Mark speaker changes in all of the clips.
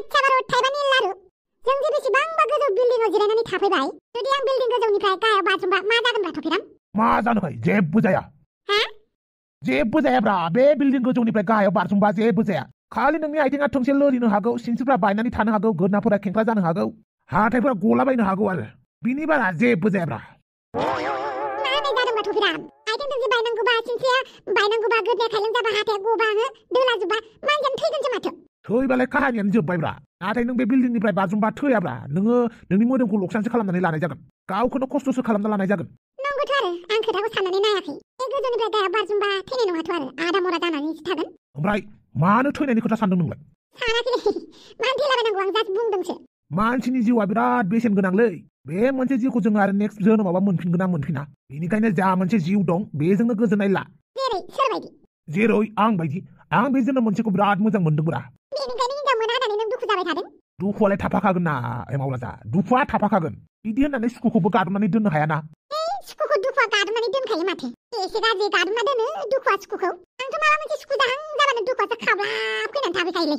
Speaker 1: आच्छा बारु थाइबानि लारु जों जे बेसेबांबा गोजौ बिल्डिंआव जिरायनानै थाफैबाय जुदि आं बिल्डिं गोजौनिफ्राय गाहायाव बाज्रुमबा मा जागोन ब्रा थफिराम
Speaker 2: मा जानोखाय जेबो जाया
Speaker 1: हा
Speaker 2: जेबो जायाब्रा बे बिल्डिं गोजौनिफ्राय गाहायाव बाज्रुमबा जेबो जाया खालि नोंनि आथिङा थोंसे लोरिनो हागौ सिनस्रिफ्रा बायनानै थानो हागौ गोदनाफोरा खेंख्रा जानो हागौ हाथायफोरा गलाबायनो हागौ आरो बिनि बारा जेबो जायाब्रा
Speaker 1: मा होननाय जादों ब्रा थफिराम आथिं थोंसे बायनांगौबा सिनस्रिया बायनांगौबा गोदनाया खायलें जाबा हाथाया गबा दोलाजोबबा मानसियानो थैगोनसो माथो
Speaker 2: थैबालाय काहानियानो जोब्बायब्रा नाथाय नों बे बिल्डिंनिफ्राय बाज्रुमबा थैयाब्रा नोङो नोंनि मोदोमखौ लकसानसो खालामनानै लानाय जागोन गावखौनो खस्थ'सो खालामना लानाय जागोन
Speaker 1: नंगौथ' आरो आं खोथाखौ साननानै नायाखै बे गोजौनिफ्राय गाहायाव बाज्रुमबा थैनाय नङाथ' आरो आदा मरा जानानैसो थागोन
Speaker 2: ओमफ्राय मानो थैनायनि खोथा सानदों नोंलाय
Speaker 1: सानाखै मानो थैलाबायनांगौ आं जास्ट बुंदोंसो
Speaker 2: मानसिनि जिउआ बिराद बेसेन गोनांलै बे मोनसे जिउखौ जों आरो नेक्स्ट जोनोमावबा मोनफिनगोन ना मोनफिना बेनिखायनो जा मोनसे जिउ दं बेजोंनो गोजोननाय ला
Speaker 1: जेरै सोरबायदि
Speaker 2: जेरै आं बायदि आं बे जोनोम मोनसेखौ बिराद मोजां मोनदोंब्रा
Speaker 1: बेनिखायनो हिनजाव मोना होननानै नों दुखु जाबाय थादों
Speaker 2: दुखुआलाय थाफाखागोन ना एमावलाजा दुखुआ थाफाखागोन बिदि होननानै सुखुखौबो गारनानै दोननो हायाना
Speaker 1: सुखुखौ दुखुआ गादबनानै दोनखायो माथो एसे गाज्रि गादबना दोनो दुखुआ सुखुखौ आंथ' माबा मोनसे सुखु जाहां जाबानो दुखुआसो खाब्लाब फैनानै थाफैखायोलै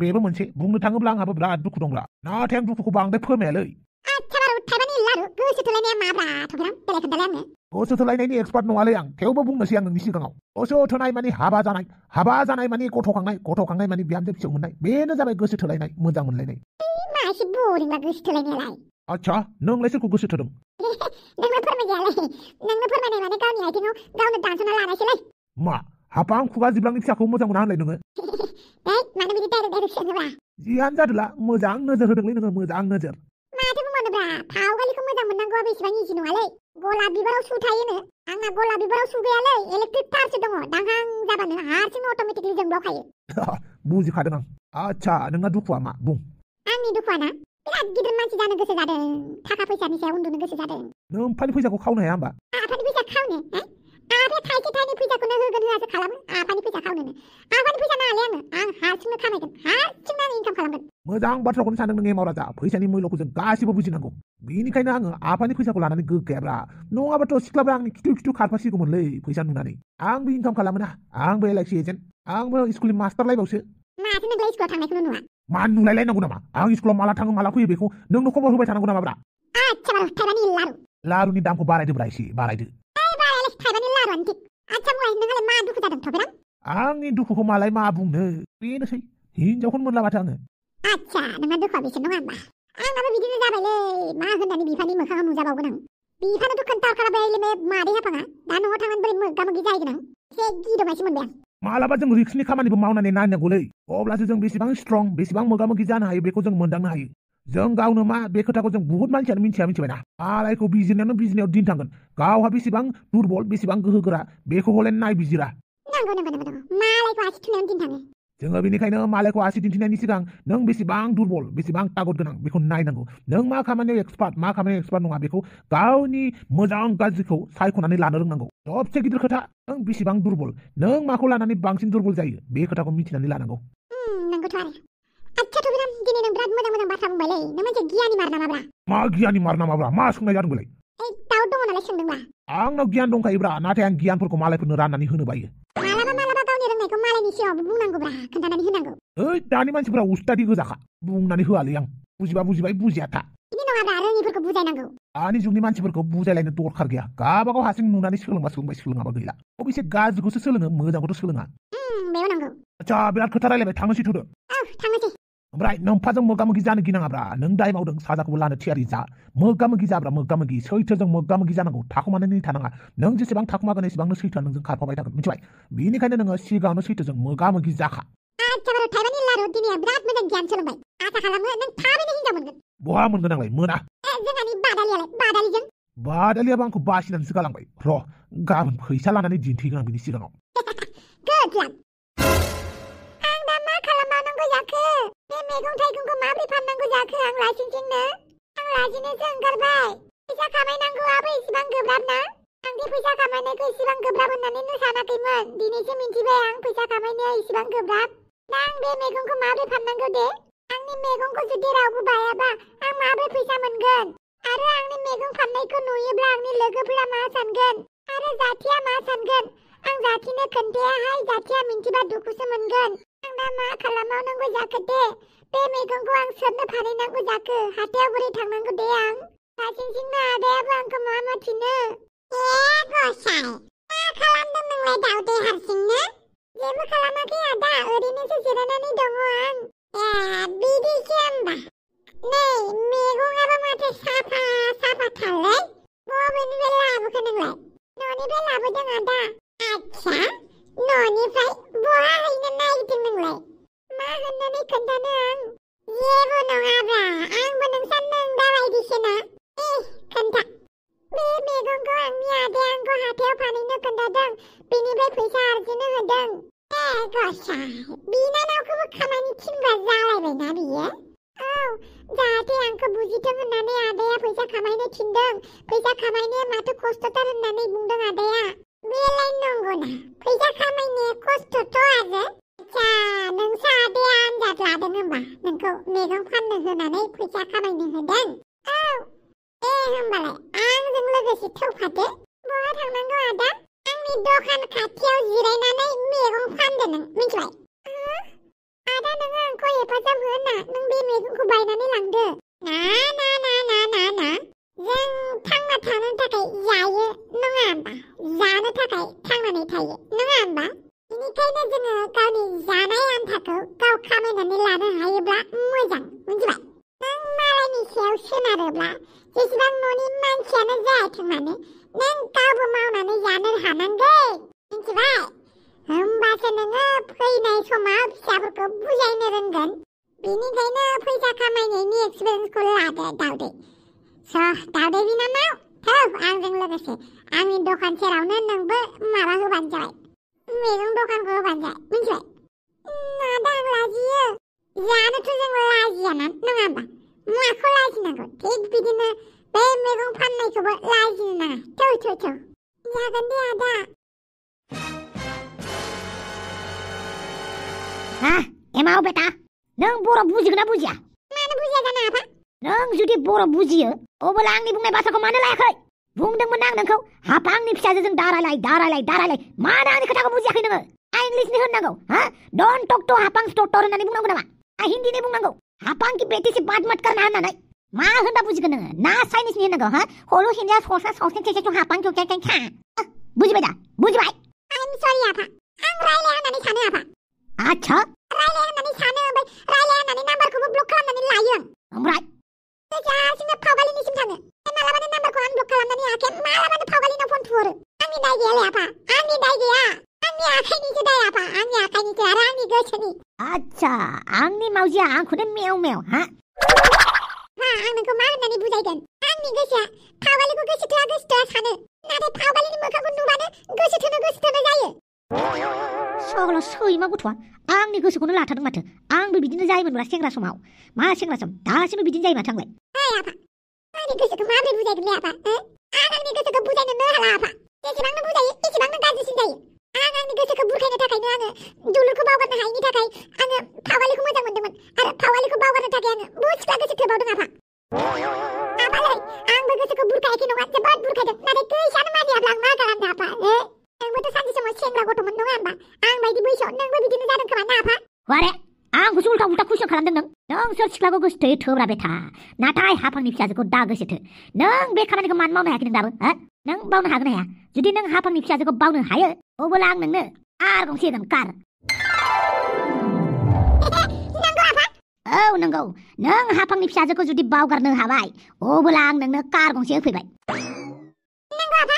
Speaker 2: बेबो मोनसे बुंनो थाङोब्ला आंहाबो बिराद दुखु दंब्रा नाथाय आं दुखुखौ बांद्राय फोरमायालै
Speaker 1: आच्छा बारु थाइबानि लारु गोसो थोलायनाया माब्रा थफिराम देलाय खोन्थालाय आंनो
Speaker 2: गोसो थोलायनायनि एक्सपार्ट नङालै आं थेवबो बुंनोसै आं नोंनि सिगाङाव गोसो थोनाय माने हाबा जानाय माने गथ' खांनाय माने बिहामजो फिसौ मोननाय बेनो जाबाय गोसो थोलायनाय मोजां मोनलायनाय
Speaker 1: मा एसे बरिंबा गोसो थोलायनायालाय
Speaker 2: आच्छा नोंलाय सोरखौ गोसो थोदों
Speaker 1: नोंनो फोरमायजायालै नोंनो फोरमायनाय माने गावनि आथिङाव गावनो दानस'ना लानायसोलै
Speaker 2: मा हापां खुगा जिब्लांनि फिसाखौ मोजां मोना होनलाय नोङो
Speaker 1: मानो बिदि डाइरेक्ट सोङोब्रा
Speaker 2: जियानो जादोला मोजां नोजोर होदोंलै नोङो मोजां नोजोर
Speaker 1: माथो बुंबावनोब्रा फावगालिखौ मोजां मोननांगौआ बेसेबां इजि नङालै गलाब बिबाराव सु थायोनो आंना गलाब बिबाराव सु गैयालै इलेक्ट्रिक तारसो दङ दांहां जाबानो हारसिंनो अट'मेटिकलि जोंब्लावखायो
Speaker 2: बुजिखादों आं आच्छा नोंना दुखुआ मा बुं
Speaker 1: आंनि दुखुआ ना बिराद गिदिर मानसि जानो गोसो जादों थाखा फैसानि सायाव उन्दुनो गोसो जादों
Speaker 2: नों आफानि फैसाखौ खावनो हाया होमबा
Speaker 1: आफानि फैसा खावनो आफाया थाइसे थाइनै फैसाखौनो होगोन होआसो खालामो आफानि फैसा खावनोनो आफानि फैसा नाङालै आं हारसिंनो खामायगोन हारसिंनो आं इनकाम खालामगोन
Speaker 2: मोजां बाथ्राखौनो सानदों नों एमावराजा फैसानि मुल्यखौ जों गासिबो बुजिनांगौ बेनिखायनो आङो आफानि फैसाखौ लानानै गोग्गायाब्रा नङाबाथ' सिख्लाफ्रा आंनि खिथु खारफासिगौमोनलै फैसा नुनानै आंबो इनकाम खालामोना आंबो एलआइसि एजेन्ट आंबो स्कुलनि मास्टार लाइबावसो
Speaker 1: माथो नोंलाय स्कुलाव थांनायखौनो नुवा
Speaker 2: मा नुलायलायनांगौ नामा आं स्कुलाव माला थाङो माला फैयो बेखौ नोंनो खबर होबाय थानांगौ नामाब्रा
Speaker 1: आच्छा बारु थाइबानि लारु
Speaker 2: लारुनि दामखौ बारायदोब्रा एसे बारायदो
Speaker 1: बारायालाय थाइबानि लारुआनो थिग आच्छा बुंलाय नोंहालाय मा दुखु जादों थफिराम
Speaker 2: आंनि दुखुखौ मालाय मा बुंनो बेनोसै हिनजावखौनो मोनला माथो आङो
Speaker 1: आच्छा नोंना दुखुआ बेसे नङा होमबा आंनाबो बिदिनो जाबायलै मा होननानै बिफानि मोखाङाव नुजाबावगोन आं बिफानोथ' खोन्थाहरखाबायलै मादै हाफाङा दा न'आव थांनानै बोरै मोगा मोगि जाहैगोन आं एसे गिदबायसो मोनबाय आं
Speaker 2: मालाबा जों रिक्सनि खामानिबो मावनानै नायनांगौलै अब्लासो जों बेसेबां स्ट्रं बेसेबां मोगा मोगि जानो हायो बेखौ जों मोनदांनो हायो जों गावनो मा बे खोथाखौ जों बुहुत मानसियानो मिथिबायना मालायखौ बिजिरनायाव दिन थांगोन गावहा बेसेबां दुरबल बेसेबां गोहो गोरा बेखौ हले नायबिजिरा
Speaker 1: नंगौ मालायखौ आसि थुनायावनो दिन थाङो जोङो
Speaker 2: बेनिखायनो मालायखौ आसि दिन्थिनायनि सिगां नों बेसेबां दुरबल बेसेबां तागत गोनां बेखौ नायनांगौ नों मा खामानियाव एक्सपार्ट मा खामानियाव एक्सपार्ट नङा बेखौ गावनि मोजां गाज्रिखौ सायख'नानै लानो रोंनांगौ सबसे गिदिर खोथा नों बेसेबां दुरबल नों माखौ लानानै बांसिन दुरबल जायो बे खोथाखौ मिथिनानै लानांगौ
Speaker 1: नंगौथ' आरो आच्छा थफिराम दिनै नों बिराद मोजां बाथ्रा बुंबायलै नों मोनसे गियानि मार नामाब्रा
Speaker 2: मा गियानि मार नामाब्रा मा सोंनाय जादों बेलाय
Speaker 1: दाउट दङ नालाय सोंदोंब्रा
Speaker 2: आंनाव गियान दंखायोब्रा नाथाय आं गियानफोरखौ मालायफोरनो राननानै होनो बायो
Speaker 1: मालाबा गावनि रोंनायखौ मालायनि सिगाङावबो बुंनांगौब्रा खोन्थानानै होनांगौ
Speaker 2: दानि मानसिफोरा उस्तादि गोजाखा बुंनानै होआलै आं बुजिबा बुजिबाय बुजिया था
Speaker 1: बिदि नङाब्रा रोङिफोरखौ बुजायनांगौ
Speaker 2: दानि जुगनि मानसिफोरखौ बुजायलायनो दरखार गैया गावबागाव हारसिं नुनानै सोलोंबाय गैला अबेसे गाज्रिखौसो सोलोङो मोजांखौथ' सोलोङा
Speaker 1: बेयाव नांगौ
Speaker 2: आच्छा बिराद खोथा रायलायबाय थांनोसै थुदो
Speaker 1: थांनोसै
Speaker 2: ओमफ्राय नोंफाजों मोगा मोगि जानो गिनाङाब्रा नों दाय मावदों साजाखौबो लानो थियारि जा मोगा मोगि जाब्रा मोगा मोगि सैथोजों मोगा मोगि जानांगौ थाखुमानानै थानाङा नों जेसेबां थाखुमागोन एसेबांनो सैथोआ नोंजों खारफाबाय थागोन मिथिबाय बेनिखायनो नोङो सिगाङावनो सैथोजों मोगा मोगि जाखा
Speaker 1: आच्छा बारु थाइबानि लारु दिनै बिराद मोजां गियान सोलोंबाय आसा खालामो नों थाबैनो हिनजाव मोनगोन
Speaker 2: बहा मोनगोन आंलाय मोना
Speaker 1: जोंहानि बादालिजों
Speaker 2: बादालियाबो आंखौ बासिनानैसो गालांबाय र' गाबोन फैसा लानानै दिन्थिगोन आं बिनि सिगाङाव
Speaker 1: आं दा मा खालामबावनांगौ जाखो बे मैगं थाइगंखौ माबोरै फाननांगौ जाखो आं लाजिनो ओंखारबाय फैसा खामायनांगौआबो इसेबां गोब्राब ना आं बे फैसा खामायनायखौ इसेबां गोब्राब होननानै सानाखैमोन दिनैसो मिथिबाय आं फैसा खामायनाया इसेबां गोब्राब दा आं बे मैगंखौ माबोरै फाननांगौ दे आंनि मैगंखौ जुदि रावबो बायाबा आं माबोरै फैसा मोनगोन आरो आंनि मैगं फाननायखौ नुयोब्ला आंनि लोगोफोरा मा सानगोन आरो जाथिया मा सानगोन आं जाथिनो खोन्थायाहाय जाथिया मिन्थिबा दुखुसो मोनगोन आं दा मा खालामबावनांगौ जाखो दे? बे मैगंखौ आं सोरनो फानहैनांगौ जाखो? हाथायाव बोरै थांनांगौ दे आं? हारसिंसिंनो आदायाबो आंखौ मा मा थिनो? गसाय, मा खालामदों नोंलाय दाउदै हारसिंनो? जेबो खालामाखै आदा, ओरैनोसो जिरायनानै दङ आं। बिदिसो होमबा? नै मैगङाबो माथो साफा साफाथारलै। बबेनिफ्राय लाबोखो नोंलाय? न'निफ्राय लाबोदों आदा। आच्छा, न'निफ्राय बहा हैनो नागिरदों नोंलाय? मा होननानै खोन्थानो आं? जेबो नङाब्रा, आंबो नोंसा नोंदा बायदिसोना। खोन्था। बे मैगंखौ आंनि आदाया आंखौ हाथायाव फानहैनो खोन्थादों, बेनिफ्राय फैसा आरजिनो होदों। गसाय, बिनानावखौबो खामानि थिनग्रा जालायबायना बियो? औ, जाहाथे आंखौ बुजिथों होननानै आदाया फैसा खामायनो थिनदों। फैसा खामायनाया माथो खस्थ'थार होननानै बुंदों आदाया। बेलाय नंगौना? फैसा खामायनाया खस्थ'थ' आरो। आच्छा, नोंसा आदाया आनजाद लादों होमबा नोंखौ मैगं फाननो होनानै फैसा खामायनो होदों? औ। होमबालाय आंजों लोगोसे थौफादो। बहा थांनांगौ आदा? आंनि दखान खाथियाव जिरायनानै मैगं फानदो नों, मिथिबाय? आदा, नोङो आंखौ हेफाजाब होना नों बे मैगंखौ बायनानै लांदो। ना। जों थांना थानो थाखाय जायो, नङा होमबा? जानो थाखाय थांनानै थायो, नङा होमबा? बेनिखायनो जोङो गावनि जानाय आन्थाखौ गाव खामायनानै लानो हायोब्ला मोजां, मिथिबाय? नों मालायनि सायाव सोनारोब्ला जेसेबां न'नि मानसियानो जायाथों मानो, नों गावबो मावनानै जानो हानांगौ, मिथिबाय? होमबासो नोङो फैनाय समाव फिसाफोरखौ बुजायनो रोंगोन। बेनिखायनो फैसा खामायनायनि एक्सपिरियेन्सखौ लादो दाउदै। दाउदै बिनानाव, थौ आंजों लोगोसे आंनि दखान सेरावनो नोंबो माबा होबानो जाबाय, मैगं दखानखौ होबानो जाबाय, मिथिबाय? आदा, आं लाजियो। जानोथ' जों लाजियाना, नङा होमबा? माखौ लाजिनांगौ? थिग बिदिनो बे मैगं फाननायखौबो लाजिनो नाङा। थौ। जागोन दे आदा।
Speaker 3: एमाव बेटा, नों बर' बुजिगोन ना बुजिया?
Speaker 1: मानो बुजिया जानो आफा?
Speaker 3: नों जुदि बर' बुजियो अब्ला आंनि बुंनाय बाथ्राखौ मानो लायाखै? बुंदोंमोन आं नोंखौ हाफांनि फिसाजोजों दारायलाय। मानो आंनि खोथाखौ बुजियाखै नोङो? इंलिसनि होननांगौ, डोंट टक टू हाफां स्ट'र होननानै बुंनांगौ नामा? हिन्दीनि बुंनांगौ, हाफां की बेटी से बात मत करना होननानै। मा होनबा बुजिगोन नोङो? ना चाइनिसनि होननांगौ? हलु हिन्दिया ससा सावसेन केसे हाफां क्यों क्या बुजिबाय दा? बुजिबाय?
Speaker 1: आइम सरि आफा, आं रायलाया होननानै सानो आफा।
Speaker 3: आच्छा,
Speaker 1: रायलाया होननानै सानो, ओमफ्राय रायलाया होननानै नाम्बारखौबो ब्लक खालामनानै लायो आं।
Speaker 3: ओमफ्राय
Speaker 1: हारसिंनो फावगालिनिसिम थाङो। मालाबानो नाम्बारखौ आनब्लक खालामनानै आखाया मालाबानो फावगालिनाव फन थुहरो। आंनि दाय गैयालै आफा, आंनि दाय गैया। आंनि आखाइनिसो दाय आफा, आंनि आखाइनिसो आरो आंनि गोसोनि।
Speaker 3: आच्छा, आंनि मावजिया आंखौनो मेव
Speaker 1: आं नोंखौ मा होननानै बुजायगोन? आंनि गोसोआ फावगालिखौ गोसोथोआ सानो, नाथाय फावगालिनि मोखांखौ नुबानो गोसोथोनो जायो।
Speaker 3: सगल सैमा गथ'आ आंनि गोसोखौनो लाथारदों माथो। आंबो बिदिनो जायोमोनब्रा सेंग्रा समाव। मा सेंग्रा सम, दासिमबो बिदिनो जायो माथो आंलाय।
Speaker 1: आफा, आंनि गोसोखौ माबोरै बुजायगोनलै आफा? आं आंनि गोसोखौ बुजायनोनो हाला आफा। जेसेबांनो बुजायो एसेबांनो गाज्रिसिन जायो। आं आंनि गोसोखौ बुरखायनो थाखायनो आङो दुलुरखौ बावगारनो हायिनि थाखाय आङो फावगालिखौ मोजां मोनदोंमोन, आरो फावगालिखौ बावगारनो थाखाय आङो बुहुद सिख्ला गोसो थोबावदों आफा। आफालै, आंबो गोसोखौ बुरखायाखै नङा, जोबोद बुरखायदों, नाथाय गोसोआनो मानियाब्ला आं मा खालामनो आफा? नोंबोथ' सानसे समाव सेंग्रा गथ'मोन, नङा होमबा? आं बायदि बैसोआव नोंबो बिदिनो जादों खोमा ना आफा?
Speaker 3: वारे, आंखौसो उल्था कुइसन खालामदों नों? नोंसोर सिख्लाखौ गोसोथोयो थोब्रा बेथा, नाथाय हाफांनि फिसाजोखौ दा गोसोथो। नों बे खामानिखौ मानो मावनो हायाखै नों दाबो? नों बावनो हागोन ना हाया? जुदि नों हाफांनि फिसाजोखौ बावनो हायो अब्ला आं नोंनो कार गंसे होगोन, कार।
Speaker 1: नंगौ आफा?
Speaker 3: औ नंगौ, नों हाफांनि फिसाजोखौ जुदि बावगारनो हाबाय अब्ला आं नोंनो कार गंसे होफैबाय।
Speaker 1: नंगौ आफा?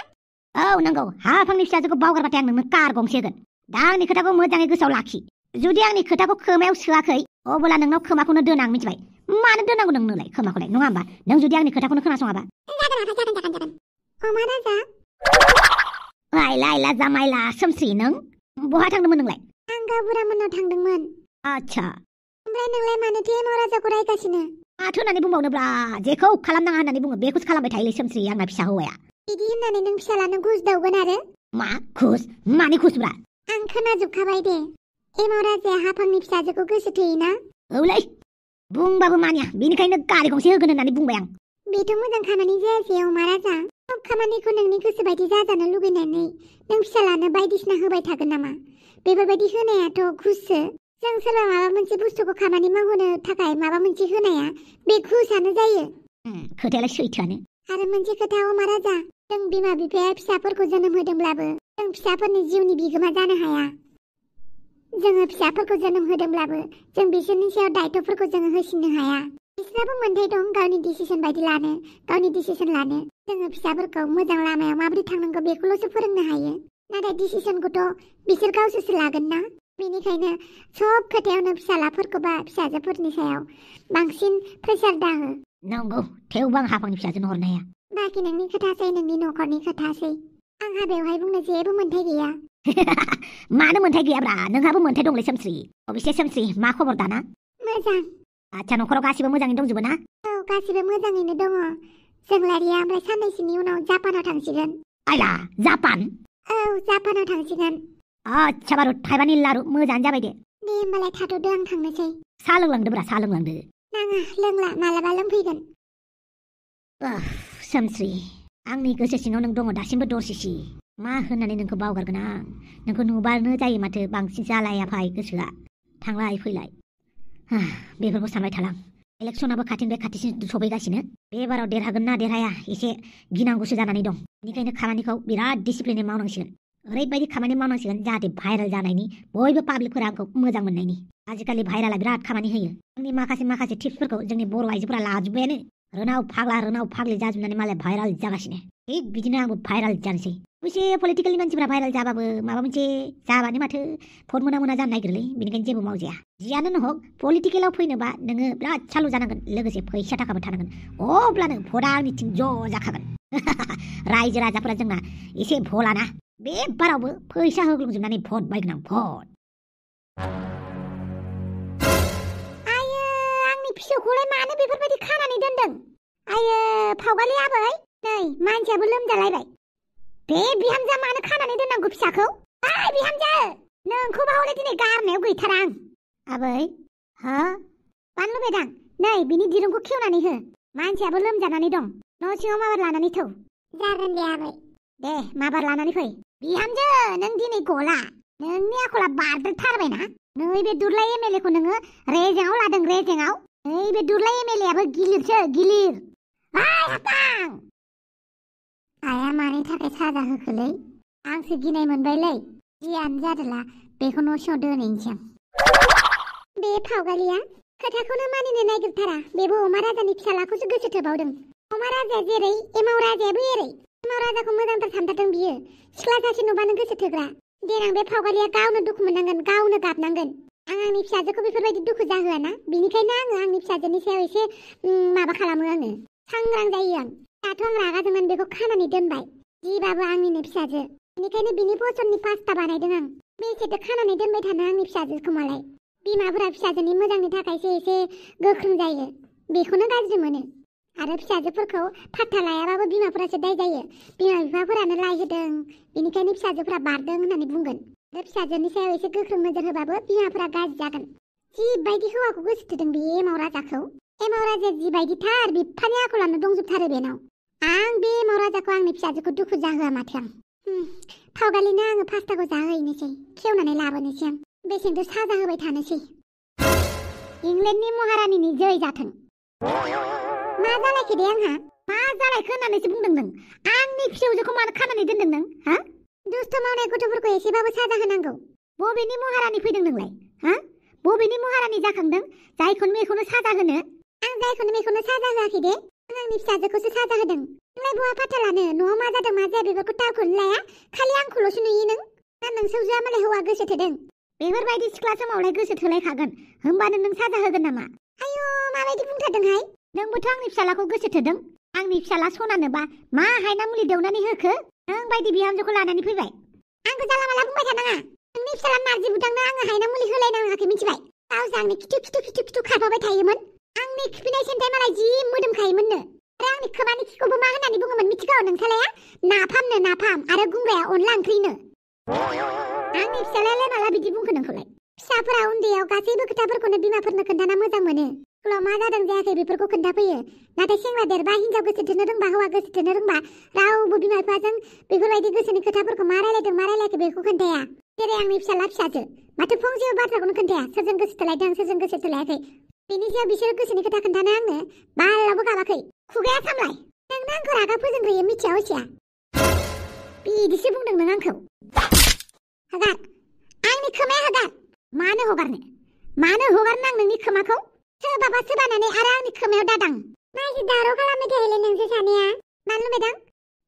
Speaker 3: औ नंगौ, हाफांनि फिसाजोखौ बावगारबाथाय आं नोंनो कार गंसे होगोन। दा आंनि खोथाखौ मोजाङै गोसोआव लाखि। जुदि आंनि खोथाखौ खोमायाव सोआखै अब्ला नोंनाव खोमाखौनो दोन आं, मिथिबाय? मानो दोननांगौ नोंनोलाय खोमाखौलाय, नङा होमबा? नों जुदि आंनि खोथाखौनो खोनासङाबा।
Speaker 1: जागोन। अमा राजा।
Speaker 3: लायला जामायला सोमस्रि, नों बहा थांदोंमोन नोंलाय?
Speaker 1: आं गावबुरा मोननाव थांदोंमोन।
Speaker 3: आच्छा,
Speaker 1: ओमफ्राय नोंलाय मानोथो एमाव राजाखौ रायगासिनो?
Speaker 3: माथो होननानै बुंबावनोब्रा, जेखौ खालामनाङा होननानै बुङो बेखौसो खालामबाय थायोलै सोमस्रि, आंना फिसा हौवाया।
Speaker 1: बिदि होननानै नों फिसालानो घुस दावगोन आरो?
Speaker 3: मा घुस? मानि घुसब्रा?
Speaker 1: आं खोनाजोबखाबाय दे। एमाव राजाया हाफांनि फिसाजोखौ गोसो थोयोना?
Speaker 3: औलै, बुंबाबो मानिया, बेनिखायनो गारि गंसे होगोन होननानै बुंबाय आं।
Speaker 1: बेथ' मोजां खामानि जायासै अमा राजा। सब खामानिखौ नोंनि गोसो बायदि जाजानो लुगैनानै नों फिसालानो बायदिसिना होबाय थागोन नामा? बेफोरबायदि होनायाथ' घुससो। जों सोरबा माबा मोनसे बुस्थुखौ खामानि मावहोनो थाखाय माबा मोनसे होनाया बे घुसानो जायो।
Speaker 3: खोथायालाय सैथोआनो।
Speaker 1: आरो मोनसे खोथा अमा राजा, जों बिमा बिफाया फिसाफोरखौ जोनोम होदोंब्लाबो जों फिसाफोरनि जिउनि बिगोमा जानो हाया। जोङो फिसाफोरखौ जोनोम होदोंब्लाबो जों बिसोरनि सायाव दायित्वफोरखौ जोङो होसिननो हाया। बिसोराबो मोन्थाय दं गावनि डिसिसन बायदि लानो, गावनि डिसिसन लानो। जोङो फिसाफोरखौ मोजां लामायाव माबोरै थांनांगौ बेखौल'सो फोरोंनो हायो। नाथाय डिसिसनखौथ' बिसोर गावसोरसो लागोन ना। बेनिखायनो सब खोथायावनो फिसालाफोरखौ बा फिसाजोफोरनि सायाव बांसिन प्रेसार दाहो।
Speaker 3: नंगौ, थेवबो आं हाफांनि फिसाजोनो हरनो हाया।
Speaker 1: बाखि नोंनि खोथासै, नोंनि न'खरनि खोथासै। आंहा बेवहाय बुंनो जेबो मोन्थाय गैया।
Speaker 3: मानो मोन्थाय गैयाब्रा? नोंहाबो मोन्थाय दंलै सोमस्रि। अबेसे सोमस्रि, मा खबर दाना?
Speaker 1: मोजां।
Speaker 3: आच्छा, न'खराव गासिबो मोजाङैनो दंजोबो ना?
Speaker 1: औ, गासिबो मोजाङैनो दङ। जोंलारिया ओमफ्राय साननैसोनि उनाव जापानाव थांसिगोन।
Speaker 3: आयला, जापान?
Speaker 1: औ, जापानाव थांसिगोन।
Speaker 3: आच्छा बारु, थाइबानि लारु, मोजाङानो जाबाय दे।
Speaker 1: दे होमबालाय थाथ'दो, आं थांनोसै।
Speaker 3: साहा लोंलांदोब्रा, साहा लोंलांदो।
Speaker 1: नाङा, लोंला, मालाबा लोंफैगोन।
Speaker 3: सोमस्रि, आंनि गोसो सिङाव नों दङ दासिमबो दरसिसि। मा होननानै नोंखौ बावगारगोन आं? नोंखौ नुबानो जायो माथो बांसिन जालायाफाय गोसोआ। थांलाय फैलाय बेफोरखौ सानबाय थालां। इलेक्सनाबो खाथिनिफ्राय खाथिसिन सफैगासिनो। बे बाराव देरहागोन ना देरहाया एसे गिनांगौसो जानानै दं। बेनिखायनो खामानिखौ बिराद डिसिप्लिनै मावनांसिगोन। ओरैबायदि खामानि मावनांसिगोन जाहाथे भाइरेल जानायनि, बयबो पाब्लिकफोरा आंखौ मोजां मोननायनि। आजिखालि भाइरेला बिराद खामानि होयो। आंनि माखासे टिप्सफोरखौ जोंनि बर' आइजोफोरा लाजोब्बायानो। रोनाव फाग्लि जाजोबनानै मालाय भाइरेल जागासिनो। थिग बिदिनो आंबो भाइरेल जानोसै। अबयसे पलिटिकेलनि मानसिफोरा भाइरेल जाबाबो माबा मोनसे जाबानो माथो भट मोना जानो नागिरोलै। बेनिखायनो जेबो मावजाया। जियानो हक, पलिटिकेलाव फैनोबा नोङो बिराद सालु जानांगोन, लोगोसे फैसा थाखाबो थानांगोन। अब्लानो भटआ आंनिथिं ज' जाखागोन। रायजो राजाफोरा जोंना एसे भलाना। बे बारावबो फैसा होग्लुंजोबनानै भट बायगोन आं, भट।
Speaker 1: आयो, आंनि फिसौखौलाय मानो बेफोरबायदि खानानै दोनदों? आयो, फावगालि आबै, नै मानसियाबो लोमजालायबाय। बे बिहामजोआ मानो खानानै दोननांगौ फिसाखौ? ओइ बिहामजो, नोंखौबा हले दिनै गारनायाव गैथारा आं। आबै, हो? बानलु बेदां, नै बिनि दिरुंखौ खेवनानै हो। मानसियाबो लोमजानानै दं। न' सिङाव माबार लानानै थौ। जागोन दे आबै। दे, माबार लानानै फै। बिहामजो, नों दिनै गला। नोंनि आखला बारद्रायथारबायना। नैबे दुर्लाय एमएलएखौ नोङो रेजेंआव लादों, रेजेंआव। नैबे दुर्लाय एमएलएआबो गिलिरसो, गिलिर। ओइ हाफां! आया मानि थाखाय साजा होखोलै? आंसो गिनाय मोनबायलै। जियानो जादोला, बेखौ न' सिङाव दोनहैनोसै आं। बे फावगालिया खोथाखौनो मानिनो नागिरथारा। बेबो अमा राजानि फिसालाखौसो गोसो थोबावदों। अमा राजाया जेरै, एमाव राजायाबो एरै। एमाव राजाखौ मोजांथार सानथारदों बियो। सिख्ला सासे नुबानो गोसो थोग्रा। देनां बे फावगालिया गावनो दुखु मोननांगोन, गावनो गाबनांगोन। आं आंनि फिसाजोखौ बेफोरबायदि दुखु जाहोआना। बेनिखायनो आङो आंनि फिसाजोनि सायाव एसे माबा खालामो आङो। सांग्रां जायो आं। दाथ' आं रागा जोंनानै बेखौ खानानै दोनबाय। जिबाबो आंनिनो फिसाजो। बेनिखायनो बिनि पसन्दनि पास्ता बानायदों आं। बेसेथो खानानै दोनबाय थानो आंनि फिसाजोखौ मालाय। बिमाफोरा फिसाजोनि मोजांनि थाखायसो एसे गोख्रों जायो। बेखौनो गाज्रि मोनो। आरो फिसाजोफोरखौ फात्ता लायाबाबो बिमाफोरासो दाय जायो। बिमा बिफाफोरानो लाय होदों, बेनिखायनो फिसाजोफोरा बारदों होननानै बुंगोन। आरो फिसाजोनि सायाव एसे गोख्रों नोजोर होबाबो बिमाफोरा गाज्रि जागोन। जिबायदि हौवाखौ गोसो थोदों बे एमाव राजाखौ। एमाव राजाया जिबायदिथार, बिफानि आखलानो दंजोबथारो बेनाव। आं बे एमाव राजाखौ आंनि फिसाजोखौ दुखु जाहोआ माथो आं। फावगालिनो आङो पास्ताखौ जाहैनोसै, खेवनानै लाबोनोसै आं। बेसेंथ' साजा होबाय थानोसै। इंलेन्डनि महारानिनि जै जाथों। मा जालायखो दे आंहा? मा जालायखो होननानैसो बुंदों नों? आंनि फिसौजोखौ मानो खानानै दोनदों नों? हा? दुस्थ मावनाय गथ'फोरखौ एसेबाबो साजा होनांगौ। बबेनि महारानि फैदों नोंलाय? हा? बबेनि महारानि जाखांदों? जायखौनो मेखौनो साजा होनो? आं जायखौनो मेखौनो साजा होआखै दे। आं आंनि फिसाजोखौसो साजा होदों। नोंलाय बहा फाथा लानो? न'आव मा जादों मा जाया बेफोरखौ तालखौनो लाया? खालि आंखौल'सो नुयो नों? ना नोंसौजोआ मालाय हौवा गोसो थोदों? बेफोरबायदि सिख्ला समावलाय गोसो थोलायखागोन। होमबानो नों साजा होगोन नामा? आयौ, माबायदि बुंथारदोंहाय? नोंबोथ' आंनि फिसालाखौ गोसो थोदों। आंनि फिसाला सनानोबा मा हायना मुलि दौनानै होखो? नों बायदि बिहामजोखौ लानानै फैबाय। आंखौ जाला माला बुंबाय थानाङा। नोंनि फिसाला नारजि बुदांनो आङो हायना मुलि होलायनाङाखै, मिथिबाय? गावसो आंनि खिथु खारफाबाय थायोमोन। आंनि खिफिनाय सेन्टाय मालाय जि मोदोमखायोमोननो। आरो आंनि खोमानि खिखौबो मा होननानै बुङोमोन मिथिगौ नोंसालाया? नाफामनो, नाफाम। आरो गुंग्राया अनला ओंख्रिनो। आंनि फिसालायालाय माला बिदि बुंखो नोंखौलाय? फिसाफोरा उन्दैयाव गासैबो खोथाफोरखौनो बिमाफोरनो खोन्थाना मोजां मोनो। स्कुलाव मा जादों जायाखै बेफोरखौ खोन्थाफैयो। नाथाय सेंग्रा देरबा, हिनजाव गोसो थोनो रोंबा, हौवा गोसो थोनो रोंबा रावबो बिमा बिफाजों बेफोरबायदि गोसोनि खोथाफोरखौ मा रायलायदों मा रायलायाखै बेखौ खोन्थाया। जेरै आंनि फिसाला फिसाजो माथो फंसेबो बाथ्राखौनो खोन्थाया सोरजों गोसो थोलायदों सोरजों गोसो थोलायाखै बेनि सायाव बिसोरो गोसोनि खोथा खोन्थानो आंनो बालावबो गाबाखै खुगाया सामलाय नोंनो आंखौ रागा फोजोंग्रोयो मिथिया हसिया बिदिसो बुंदों नों आंखौ हगार आंनि खोमाया हगार मानो हगारनो आं नोंनि खोमाखौ सोरबाबा सोबानानै आरो आंनि खोमायाव दादां मानसि दावराव खालामबाय थायोलै नोंसोर सानैया मानो लुबैदों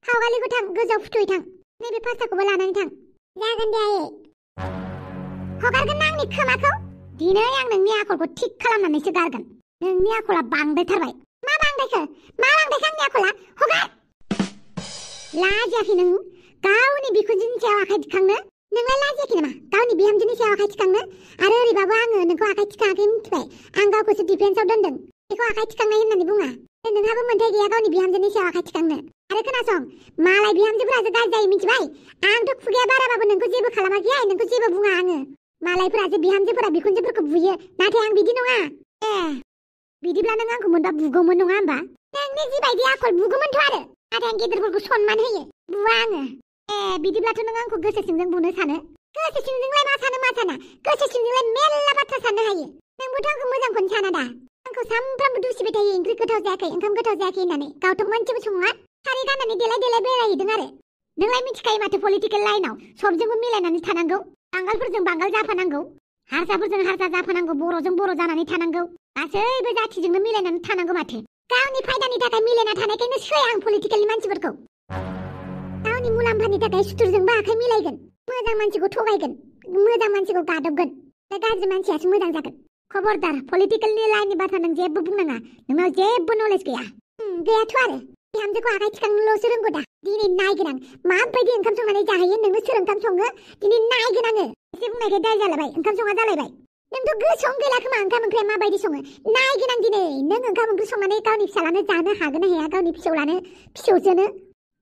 Speaker 1: खावगालिखौ थां गोजौआव फुथुयै थां नैबे पास्टाखौबो लानानै थां जागोन दे आयै हगारगोन ना आंनि खोमाखौ दिनै आं नोंनि आखलखौ थिग खालामनानैसो गारगोन नोंनि आखला बांद्रायथारबाय मा बांद्रायखो आंनि आखला हगार लाजियाखै नों गावनि बिखुनजोनि सायाव आखाइ दिखांनो नोंलाय लाजियाखै नामा गावनि बिहामजोनि सायाव आखाइ थिखांनो आरो ओरैबाबो आङो नोंखौ आखाइ थिखाङाखै मिथिबाय आं गावखौसो डिफेन्सआव दोनदों बेखौ आखाइ थिखांनाय होननानै बुङा नोंहाबो मोन्थाय गैया गावनि बिहामजोनि सायाव आखाइ थिखांनो आरो खोनासं मालाय बिहामजोफोरासो गाज्रि जायो मिथिबाय आंथ' खुगाया बाराबाबो नोंखौ जेबो खालामाखै नोंखौ जेबो बुङा आङो मालायफोरासो बिहामजोफोरा बिखुनजोफोरखौ बुयो नाथाय आं बिदि नङा बिदिब्ला नों आंखौ मोनबा बुगौमोन नङा होमबा नोंनि जिबायदि आखल बुगौमोनथ' आरो नाथाय आं गेदेरफोरखौ सनमान होयो बुवा आङो बिदिब्लाथ' नों आंखौ गोसो सिंजों बुनो सानो गोसो सिंजोंलाय मा साना गोसो सिंजोंलाय मेरला बाथ्रा साननो हायो नोंबोथ' आंखौ मोजांखौनो साना दा आंखौ सामफ्रामबो दुसिबाय थायो ओंख्रि गोथाव जायाखै ओंखाम गोथाव जायाखै होननानै गावथ' मोनसेबो सङा सारि गाननानै देलाय बेरायहैदों आरो नोंलाय मिथिखायो माथो पलिटिकेल लाइनाव सबजोंबो मिलायनानै थानांगौ बांगालफोरजों बांगाल जाफानांगौ हारसाफोरजों हारसा जाफानांगौ बर'जों बर' जानानै थानांगौ गासैबो जाथिजोंनो मिलायनानै थानांगौ माथो गावनि फायदानि थाखाय मिलायना थानायखायनो सैया आं पलिटिकेलनि मानसिफोरखौ गावनि मुलाम्फानि थाखाय सुथुरजोंबो आखाइ मिलायगोन मोजां मानसिखौ थगायगोन मोजां मानसिखौ गादबगोन दा गाज्रि मानसियासो मोजां जागोन खबरदार पलिटिकेलनि लाइननि बाथ्रा नों जेबो बुंनाङा नोंनाव जेबो नलेज गैया गैयाथ' आरो बिहामजोखौ आखाइ थिखांनोल'सो रोंगौ दा दिनै नायगोन आं माबायदि ओंखाम संनानै जाहैयो नोंनो सोर ओंखाम सङो दिनै नायगोन आङो एसे बुंनायखाय दाय जालायबाय ओंखाम सङा जालायबाय नोंथ' गोसोआवनो गैला खोमा ओंखाम ओंख्रिया माबायदि सङो नायगोन आं दिनै नों ओंखाम ओंख्रि संनानै गावनि फिसालानो जानो हागोन ना हाया गावनि फिसौजोनो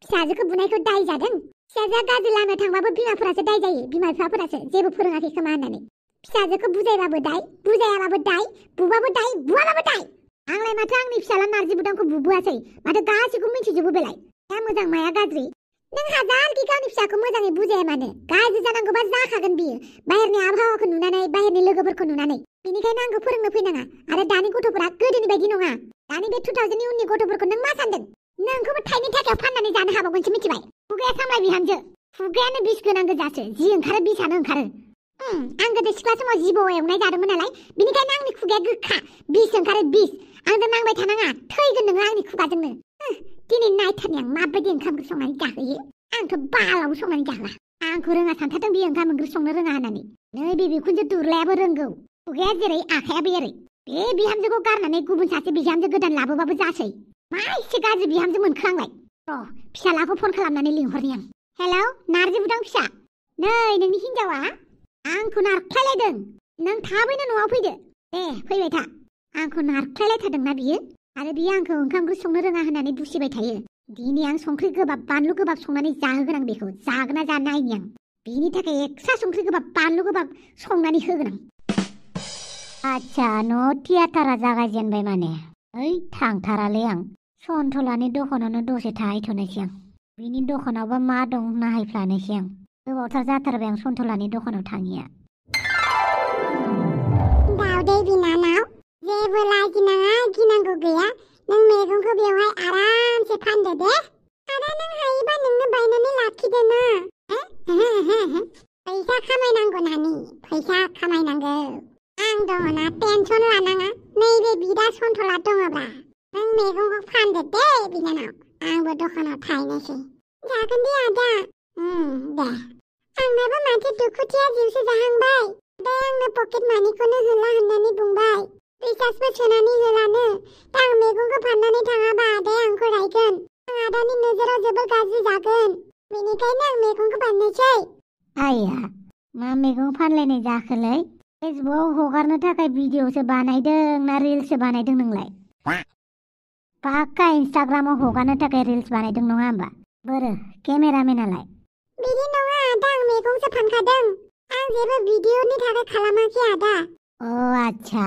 Speaker 1: फिसाजोखौ बुनायखौ दाय जादों फिसाजोआ गाज्रि लामायाव थांबाबो बिमाफोरासो दाय जायो बिमा बिफाफोरासो जेबो फोरोङाखै खोमा होननानै फिसाजोखौ बुजायबाबो दाय बुजायाबाबो दाय बुबाबो दाय बुवाबाबो दाय आंलाय माथो आंनि फिसाला नारजि बुदांखौ बुबोआसै माथो गासिखौबो मिथिजोबो बेलाय मा मोजां माया गाज्रि नों हाजारखि गावनि फिसाखौ मोजाङै बुजाया मानो गाज्रि जानांगौबा जाखागोन बियो बाहेरनि आबहावाखौ नुनानै बाहेरनि लोगोफोरखौ नुनानै बेनिखायनो आंखौ फोरोंनो फैनाङा आरो दानि गथ'फोरा गोदोनि बायदि नङा दानि बे 2000नि उननि गथ'फोरखौ नों मा सानदों नोंखौबो थाइनै थाखायाव फाननानै जानो हाबावगोनसो मिथिबाय खुगाया सामलाय बिहामजो खुगायानो बिस गोनां गोजासो जि ओंखारो बिसानो ओंखारो आं गोदो सिख्ला समाव जिबौ एवनाय जादोंमोन नालाय बेनिखायनो आंनि खुगाया गोखा बिस ओंखारो बिस आंजों नांबाय थानाङा थैगोन नोङो आंनि खुगाजोंनो दिनै नायथारनि आं माबायदि ओंखाम ओंख्रि संनानै जाहोयो आंथ' बालावबो संनानै जाला आंखौ रोङा सानथारदों बे ओंखाम ओंख्रि संनो रोङा होननानै नै बे बिखुनजो दुरलायाबो रोंगौ खुगाया जेरै आखायाबो एरै बे बिहामजोखौ गारनानै गुबुन सासे बिहामजो गोदान लाबोबाबो जासै मा एसे गाज्रि बिहामजो मोनखो आंलाय फिसालाखौ फन खालामनानै लिंहरनि आं हेलौ नारजि बुदां फिसा नै नोंनि हिनजावा आंखौ नारख्लायलायदों नों थाबैनो न'आव फैदो दे फैबाय था आंखौ नारख्लायलायथारदोंना बियो आरो बियो आंखौ ओंखाम ओंख्रि संनो रोङा होननानै दुसिबाय थायो दिनै आं संख्रि गोबाब बानलु गोबाब संनानै जाहोगोन आं बेखौ जागोन ना जानो नायनि आं बिनि थाखाय एक्सट्रा संख्रि गोबाब बानलु गोबाब संनानै होगोन आं आच्छा न' थियाटारा जागायजेनबाय माने ओइ थांथारालै आं सन्थलानि दखानावनो दसे थाहैथ'नोसै आं बिनि दखानावबा मा दं नायफ्लानोसै आं गोबावथार जाथारबाय आं सन्थलानि दखानाव थाङिया दावदै बिनानाव जेबो लाजिनाङा गिनांगौ गैया नों मैगंखौ बेवहाय आरामसे फानदो दे आरो नों हायोबा नोंनो बायनानै लाखिदो ना फैसा खामायनांगौ नानि फैसा खामायनांगौ आं दङ ना टेनसन लानाङा नैबे बिदा सन्थला दङब्रा नों मैगंखौ फानदो दे बिनानाव आंबो दखानाव थाहैनोसै जागोन दे आदा दे आंनाबो माथो दुखुथिया जिउसो जाहांबाय दे आंनो पकेट मानिखौनो होला होननानै बुंबाय रिचार्जबो सोनानै होलानो दा आं मैगंखौ फाननानै थाङाबा आदाया आंखौ रायगोन आं आदानि नोजोराव जोबोर गाज्रि जागोन बेनिखायनो आं मैगंखौ फाननोसै
Speaker 3: आया मा मैगं फानलायनाय जाखोलै फेसबुकआव हगारनो थाखाय भिडिअसो बानायदों ना रिल्ससो बानायदों नोंलाय पाक्का इन्स्टाग्रामाव हगारनो थाखाय रिल्स बानायदों नङा होमबा बोरो केमेरामेनालाय
Speaker 1: बिदि नङा आदा आं मैगंसो फानखादों आं जेबो भिडिअनि थाखाय खालामाखै आदा
Speaker 3: अ आच्छा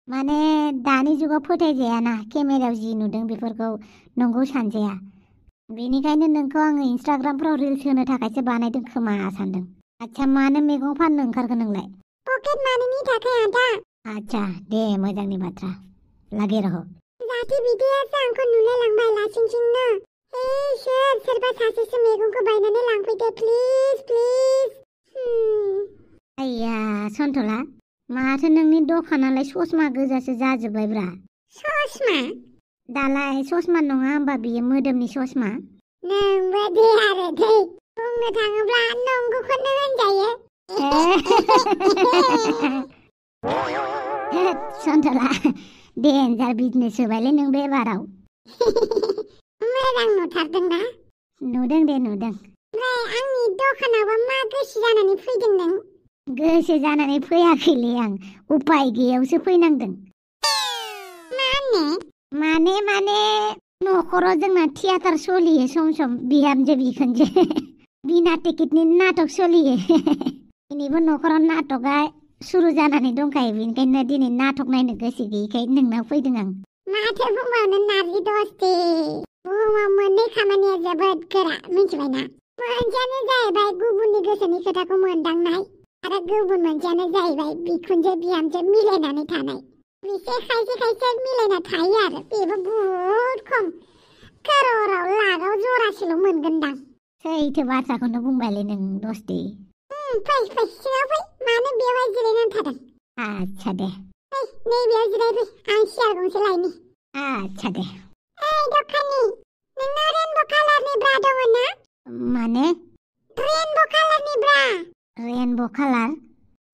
Speaker 3: माने दानि जुगाव फोथायजायाना केमेरायाव जि नुदों बेफोरखौ नंगौ सानजाया बेनिखायनो नोंखौ आङो इन्स्टाग्रामफ्राव रिल्स होनो थाखायसो बानायदों खोमा सानदों आच्छा मानो मैगं फाननो ओंखारखो नोंलाय?
Speaker 1: पकेट मानिनि थाखाय आदा।
Speaker 3: आच्छा दे मोजांनि बाथ्रा लागे रह।
Speaker 1: जाहाथे बिदैयासो आंखौ नुलायलांबाय लासिंसिंनो। हे इसोर सोरबा सासेसो मैगंखौ बायनानै लांफैदो प्लिज प्लिज।
Speaker 3: आइया सन्थला माथो नोंनि दखानालाय ससमा गोजासो जाजोब्बायब्रा।
Speaker 1: ससमा?
Speaker 3: दालाय ससमा नङा होमबा बियो मोदोमनि ससमा?
Speaker 1: नोंबो दे आरो दे बुंनो थाङोब्ला नंगौखौनो होनजायो।
Speaker 3: हेद सन्थला डेन्जार बिजनेस होबायलै नों बे बाराव।
Speaker 1: मोजां नुथारदोंना?
Speaker 3: नुदों दे नुदों।
Speaker 1: ओमफ्राय आंनि दखानावबा मा गोसो जानानै फैदों नों?
Speaker 3: गोसो जानानै फैयाखैलै आं उपाय गैयावसो फैनांदों। माने न'खराव जोंना थियाटार सोलियो सम सम बिहामजो बिखुनजो बिना टिकेटनि नाटक सोलियो। दिनैबो न'खराव नाटकआ सुरु जानानै दंखायो बेनिखायनो दिनै नाटक नायनो गोसो गैयैखाय नोंनाव फैदों आं।
Speaker 1: माथो बुंबावनो नारजि दस्ति बुहुमाव मोननै खामानिया जोबोद गोरा मिथिबायना। मोनसेयानो जाहैबाय गुबुननि गोसोनि खोथाखौ मोनदांनाय आरो गुबुन मोनसेयानो जाहैबाय बिखुनजो बिहामजो मिलायनानै थानाय। बिसोर खायसे मिलायना थायो आरो बेबो बुहुद खम करोराव लाखआव जरासेल' मोनगोनदां।
Speaker 3: सैथो बाथ्राखौनो बुंबायलै नों दस्ति।
Speaker 1: फै सिङाव फै मानो बेवहाय जिरायनानै थादों?
Speaker 3: आच्छा दे।
Speaker 1: फै नैबेयाव जिराय फै आं सियार गंसे लायनि।
Speaker 3: आच्छा दे।
Speaker 1: ओइ दखानि नोंनाव रेनबो कालारनि ब्रा दङ ना?
Speaker 3: माने?
Speaker 1: रेनबो कालारनि ब्रा।
Speaker 3: रेनबो कालार?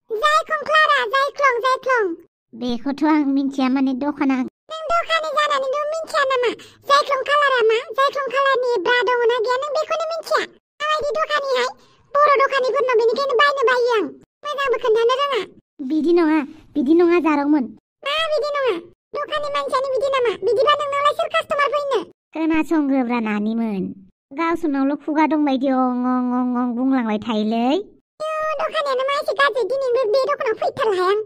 Speaker 1: जायख्लं क्लारा जायख्लं।
Speaker 3: बेखौथ' आं मिन्थिया माने दखाना।
Speaker 1: नों दखानि जानानैथ' मिन्थिया नामा? जायख्लं कालारा मा? जायख्लं कालारनि ब्रा दङ ना गैया नों बेखौनो मिन्थिया? माबायदि दखानिहाय? बर' दखानिफोरनाव बेनिखायनो बायनो बायो आं। मोजांबो खोन्थानो रोङा।
Speaker 3: बिदि नङा जारौमोन।
Speaker 1: मा बिदि नङा? दखाननि मानसियानो बिदि नामा? बिदिबा नोंनावलाय सोर कास्टमार फैनो?
Speaker 3: खोनासंग्रोब्रा नानिमोन गावसोरनावल' खुगा दंबायदि अं बुंलांबाय थायोलै।
Speaker 1: दखानियानो मा एसे गाज्रि दिनैबो बे दखानाव फैथारला आं।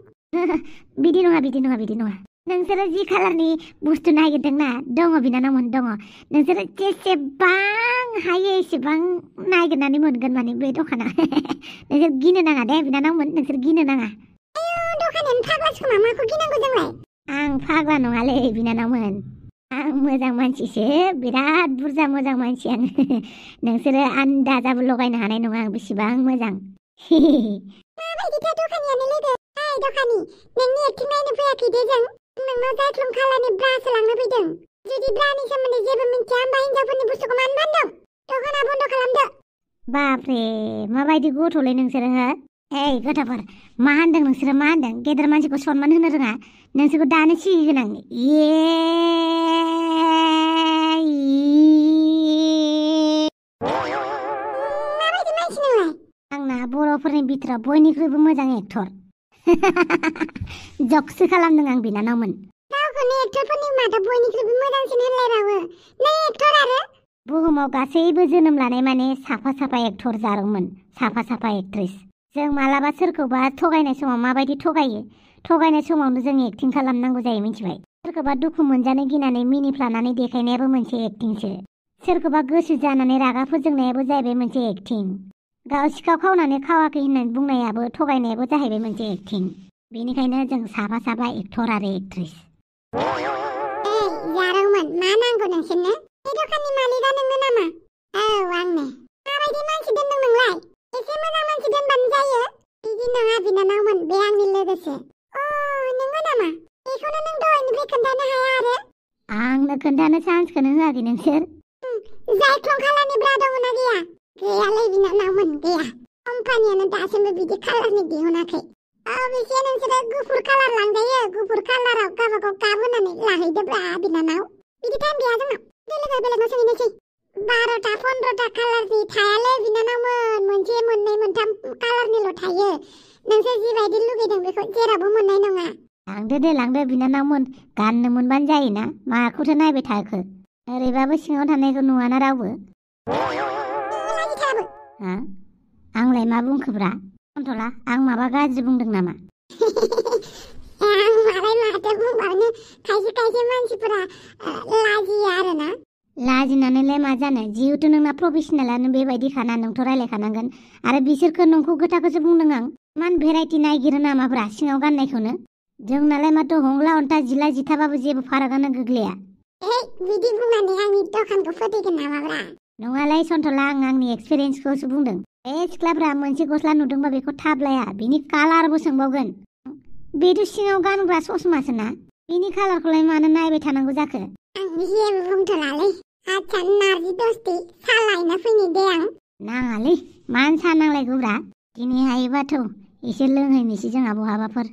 Speaker 3: बिदि नङा नोंसोरो जि कालारनि बुस्थु नागिरदोंना दङ बिनानावमोन दङ। नोंसोरो जेसेबां हायो एसेबां नागिरनानै मोनगोन माने बे दखाना। नोंसोर गिनो नाङा दे बिनानावमोन नोंसोर गिनो नाङा।
Speaker 1: दखानियानो फाग्लासो खोमा माखौ गिनांगौ जोंलाय?
Speaker 3: आं फाग्ला नङालै बिनानावमोन आं मोजां मानसिसो बिराद बुरजा मोजां मानसि आं। नोंसोरो आन्दाजाबो लगायनो हानाय नङा आं बेसेबां मोजां।
Speaker 1: माबायदिथाय दखानियानो लोगो? ओइ दखानि नोंनि एक्टिं नायनो फैयाखै दे जों नोंनाव जायख्लं कालारनि ब्रासो लांनो फैदों। जुदि ब्रानि सोमोन्दै जेबो मिन्थिया होमबा हिनजावफोरनि बुस्थुखौ मानो फानदों? दखाना बन्द खालामदो।
Speaker 3: बापरे माबायदि गथ'लै नोंसोरो हो? ओइ गथ'फोर मा होनदों नोंसोरो मा होनदों? गेदेर मानसिखौ सनमान होनो रोङा नोंसोरखौ दानो सिगिगोन आं।
Speaker 1: माबायदि मानसि नोंलाय?
Speaker 3: आंना बर'फोरनि बिथोराव बयनिख्रुइबो मोजां एक्टर। जकसो खालामदों आं बिनानावमोन।
Speaker 1: गावखौनो एक्टरफोरनि मादाव बयनिख्रुइबो मोजांसिन होनलायबावो। नों एक्टर आरो?
Speaker 3: बुहुमाव गासैबो जोनोम लानाय माने साफा एक्टर जादोंमोन साफा एक्ट्रेस। जों मालाबा सोरखौबा थगायनाय समाव माबायदि थगायो? थगायनाय समावनो जों एक्टिं खालामनांगौ जायो मिथिबाय। सोरखौबा दुखु मोनजानो गिनानै मिनिफ्लानानै देखायनायाबो मोनसे एक्टिंसो। सोरखौबा गोसो जानानै रागा फोजोंनायाबो जाहैबाय मोनसे एक्टिं। गाव सिखाव खावनानै खावाखै होननानै बुंनायाबो थगायनायाबो जाहैबाय मोनसे एक्टिं। बेनिखायनो जों साफा एक्टर आरो एक्ट्रेस।
Speaker 1: जारौमोन मा नांगौ नोंसोरनो? बे दखाननि मालिकआ नोंनो नामा? औ आंनो। माबायदि मानसि दोनदों नोंलाय? एसे मोजां मानसि दोनबानो जायो। बिदि नङा बिनानावमोन बे आंनि लोगोसो। नोंगौ नामा? बेखौनो नों दहायनिफ्राय खोन्थानो हाया आरो?
Speaker 3: आंनो खोन्थानो चान्सखौनो होआखै नोंसोर।
Speaker 1: जायख्लं कालारनि ब्रा दङ ना गैया? गैयालै बिनानावमोन गैया। कम्पानियानो दासिमबो बिदि कालारनि दिहुनाखै। अबेसे नोंसोरो गुफुर कालार लांजायो। गुफुर कालाराव गावबागाव गाब होनानै लाहैदोब्रा बिनानाव। बिदि टाइम गैया जोंनाव। दे लोगो बेलेगनाव सोंहैनोसै। 12टा 15टा कालारनि थायालै बिनानावमोन। मोनसे मोननै मोनथाम कालारनिल' थायो। नोंसोर जिबायदि लुगैदों बेखौ जेरावबो मोननाय नङा।
Speaker 3: लांदो बिनानावमोन गाननो मोनबानो जायोना माखौथो नायबाय थाखो? ओरैबाबो सिङाव थानायखौ नुवाना रावबो। आंलाय मा बुंखोब्रा? सन्थला आं माबा गाज्रि बुंदों नामा?
Speaker 1: आं मालाय माथो बुंबावनो खायसे मानसिफोरा लाजियो आरोना।
Speaker 3: लाजिनानैलाय मा जानो जिहेतु नोंना प्रफेसनेलानो बेबायदिखाना नोंथ' रायलायखानांगोन आरो बिसोरखौ नंखौ खोथाखौसो बुंदों आं मान भेराइटि नायगिरो नामाफ्रा सिङाव गाननायखौनो जोंनालाय माथो हंला हन्था जिला जिथाबाबो जेबो फारागानो गोग्लैया
Speaker 1: बिदि बुंनानै आंनि दखानखौ फोथैगोन नामाब्रा
Speaker 3: नङालाय सन्थला आं आंनि एक्सपिरियेन्सखौसो बुंदों सिख्लाफ्रा मोनसे गस्ला नुदोंबा बेखौ थाब लाया बिनि कालारबो सोंबावगोन बेथ' सिङाव गानग्रा ससमासो ना बिनि कालारखौलाय मानो नायबाय थानांगौ जाखो
Speaker 1: आं जेबो बुंथ'लालै आच्छा नार्जि दस्ति सा लायना फैनि दे आं
Speaker 3: नाङालै मानो सा नांलायगौब्रा दिनै हायोबाथ' एसे लोंहैनोसै जोंहा बहाबाफोर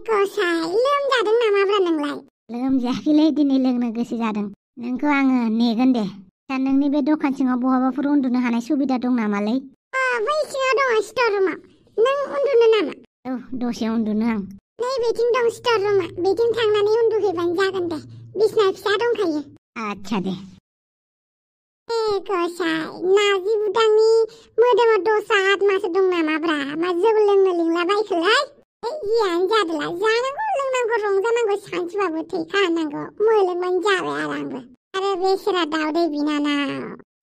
Speaker 1: गसाय लोमजादों नामाब्रा नोंलाय
Speaker 3: लोमजायाखैलै दिनै लोंनो गोसो जादों नोंखौ आङो नेगोन दे दा नोंनि बे दखान सिङाव बहाबाफोर उन्दुनो हानाय सुबिदा दं नामालै
Speaker 1: बै सिङाव दङ स्टर रुमाव नों उन्दुनो नामा
Speaker 3: औ दसे उन्दुनो आं
Speaker 1: नै बेथिं दं स्टर रुमा बेथिं थांनानै उन्दुहैबानो जागोन दे बिसना फिसा दंखायो
Speaker 3: आच्छा दे
Speaker 1: गसाय नार्जि बुदांनि मोदोमाव दस्रा आत्मासो दं नामाब्रा मा जौ लोंनो लिंलाबायखोलाय जियानो जादोला जानांगौ लोंनांगौ रंजानांगौ सानसेबाबो थैखानांगौ मोलोंबानो जाबाय आरो बेसेरा दावदै बिनानाव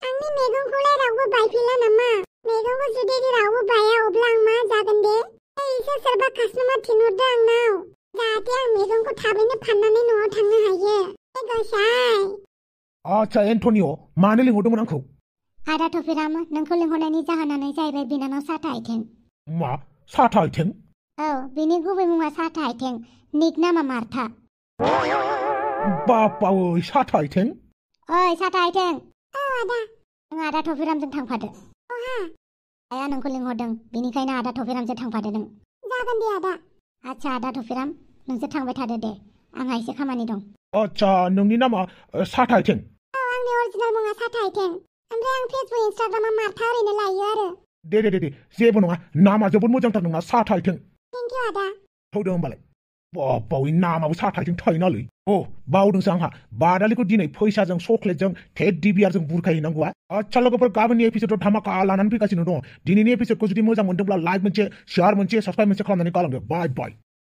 Speaker 1: आंनि मैगंखौलाय रावबो बायफैला नामा मैगंखौ जुदि रावबो बाया अब्ला आं मा जागोन दे सोरबा कास्टमार थिनहरदों आंनाव जाहाथे आं मैगंखौ थाबैनो फाननानै न'आव थांनो हायो गसाय
Speaker 2: आच्छा एन्टनिअ मानो लिंहरदोंमोन आंखौ
Speaker 3: आदा थफिराम नोंखौ लिंहरनायनि जाहोनानो जाहैबाय बिनानाव साथा आइथें
Speaker 2: मा साथा आइथें
Speaker 3: औ बिनि गुबै मुङा साथा आइथें निक नामा मार्था
Speaker 2: बापावै साथा आइथें
Speaker 3: ओइ साथा आइथें
Speaker 1: आदा
Speaker 3: नों आदा थफिरामजों थांफादो
Speaker 1: अहा
Speaker 3: आया नोंखौ लिंहरदों बेनिखायनो आदा थफिरामजों थांफादो नों
Speaker 1: जागोन दे आदा
Speaker 3: आच्छा आदा थफिराम नोंसोर थांबाय थादो दे आंहा एसे खामानि दं
Speaker 2: आच्छा नोंनि नामा साथा आइथें
Speaker 1: आंनि अरिजिनेल मुङा साथा आइथें ओमफ्राय आं फेसबुक इन्सटाग्रामाव मार्था ओरैनो लायो आरो
Speaker 2: दे जेबो नङा नामा जोबोद मोजांथार नोंना साथा आइथें
Speaker 1: थेंक इउ आदा
Speaker 2: थौदो होमबालाय बापावै नामाबो साथा आइथें थायोनालै बावदोंसो आंहा बादालिखौ दिनै फैसाजों चक्लेटजों टेडी बियारजों बुरखायहैनांगौआ आच्छा लोगोफोर गाबोननि एपिसोडआव धामाका लानानै फैगासिनो दङ दिनैनि एपिसोडखौ जुदि मोजां मोनदोंब्ला लाइक मोनसे शेयार मोनसे साबस्क्राइब मोनसे खालामनानै गालांदो बाय